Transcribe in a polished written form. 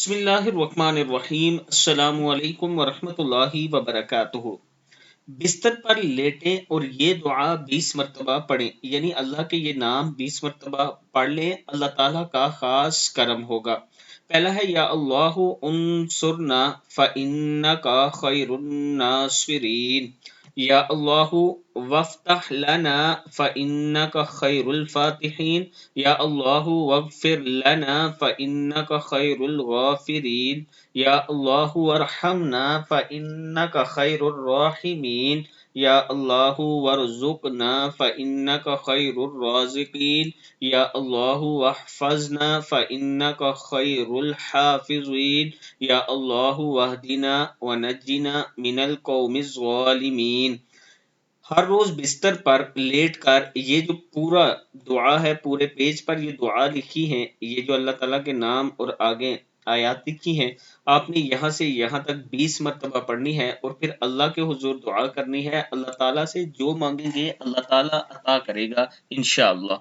بسم اللہ الرحمن الرحیم، السلام علیکم ورحمۃ اللہ وبرکاتہ۔ بستر پر لیٹیں اور یہ دعا 20 مرتبہ پڑھیں، یعنی اللہ کے یہ نام 20 مرتبہ پڑھ لیں، اللہ تعالیٰ کا خاص کرم ہوگا۔ پہلا ہے یا اللہ انصرنا فإنک خیر الناصرین، یا اللہ وفتح لنا فإنک خیر الفاتحین، یا اللہ واغفر لنا فإنک خیر الغافرین، یا اللہ ورحمنا فإنک خیر الراحمین، یا اللہ ورزقنا فإنک خیر الرازقین، یا اللہ واحفظنا فإنک خیر الحافظین، یا اللہ واہدنا ونجنا من القوم الظالمین۔ ہر روز بستر پر لیٹ کر یہ جو پورا دعا ہے، پورے پیج پر یہ دعا لکھی ہے، یہ جو اللہ تعالیٰ کے نام اور آگے آیات لکھی ہیں، آپ نے یہاں سے یہاں تک 20 مرتبہ پڑھنی ہے، اور پھر اللہ کے حضور دعا کرنی ہے۔ اللہ تعالیٰ سے جو مانگیں گے اللہ تعالیٰ عطا کرے گا انشاءاللہ۔